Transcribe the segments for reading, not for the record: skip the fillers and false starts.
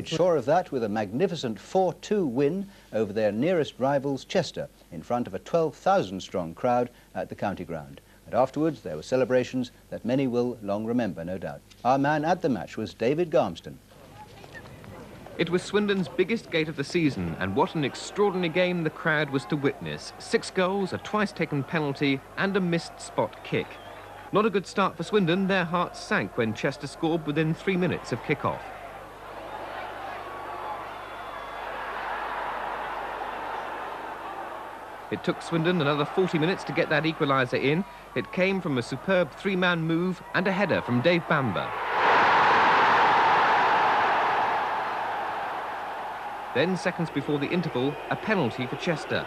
It's sure of that with a magnificent 4-2 win over their nearest rivals, Chester, in front of a 12,000-strong crowd at the county ground. And afterwards, there were celebrations that many will long remember, no doubt. Our man at the match was David Garmston. It was Swindon's biggest gate of the season, and what an extraordinary game the crowd was to witness. 6 goals, a twice-taken penalty, and a missed spot kick. Not a good start for Swindon. Their hearts sank when Chester scored within 3 minutes of kick-off. It took Swindon another 40 minutes to get that equaliser in. It came from a superb 3-man move and a header from Dave Bamber. Then, seconds before the interval, a penalty for Chester.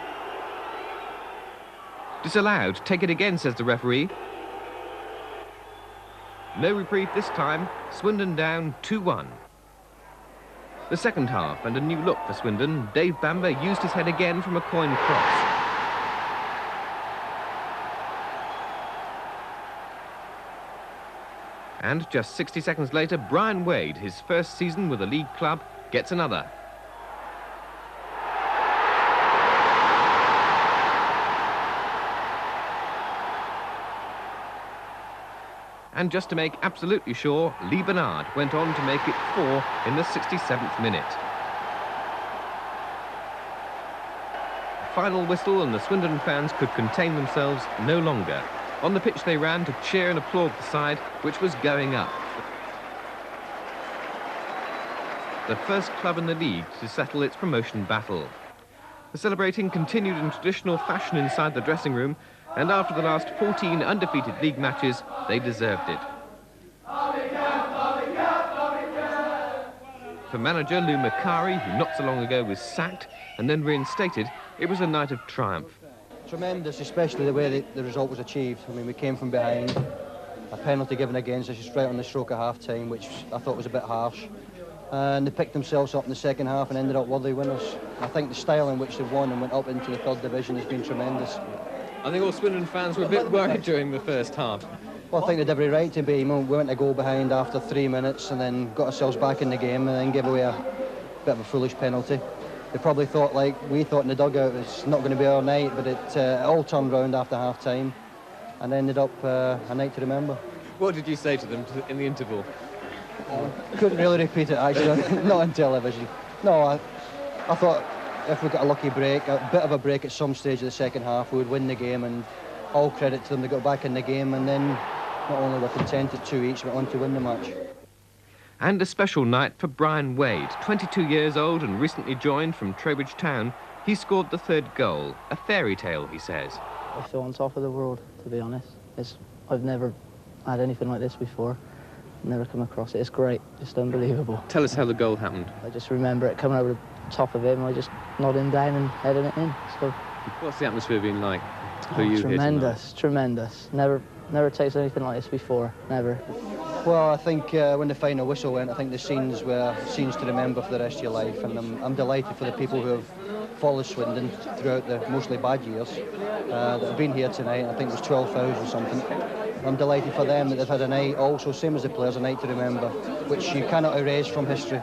Disallowed. Take it again, says the referee. No reprieve this time. Swindon down 2-1. The second half and a new look for Swindon. Dave Bamber used his head again from a coin cross. And just 60 seconds later, Brian Wade, his first season with a league club, gets another. And just to make absolutely sure, Lee Bernard went on to make it 4 in the 67th minute. A final whistle and the Swindon fans could contain themselves no longer. On the pitch they ran to cheer and applaud the side, which was going up. The first club in the league to settle its promotion battle. The celebrating continued in traditional fashion inside the dressing room, and after the last 14 undefeated league matches, they deserved it. For manager Lou Macari, who not so long ago was sacked and then reinstated, it was a night of triumph. Tremendous, especially the way the result was achieved. I mean, we came from behind, a penalty given against us just right on the stroke of half-time, which I thought was a bit harsh. And they picked themselves up in the second half and ended up worthy winners. I think the style in which they've won and went up into the 3rd division has been tremendous. I think all Swindon fans were a bit worried during the first half. Well, I think they'd every right to be. We went to goal behind after 3 minutes and then got ourselves back in the game and then gave away a bit of a foolish penalty. They probably thought, like we thought in the dugout, it's not going to be our night, but it all turned round after half-time and ended up a night to remember. What did you say to them in the interval? Couldn't really repeat it, actually, not on television. No, I thought if we got a lucky break, a bit of a break at some stage of the second half, we would win the game, and all credit to them, they got back in the game, and then not only were content at 2 each, but on to win the match. And a special night for Brian Wade, 22 years old and recently joined from Trowbridge Town. He scored the 3rd goal, a fairy tale, he says. I feel on top of the world, to be honest. I've never had anything like this before. Never come across it. It's great, just unbelievable. Tell us how the goal happened. I just remember it coming over the top of him, I just nodded him down and heading it in. So, what's the atmosphere been like for you tremendous, tremendous. Never tasted anything like this before, never. Well, I think when the final whistle went, I think the scenes were scenes to remember for the rest of your life, and I'm delighted for the people who have followed Swindon throughout the mostly bad years that have been here tonight. I think it was 12,000 something. I'm delighted for them that they've had a night also, same as the players, a night to remember, which you cannot erase from history.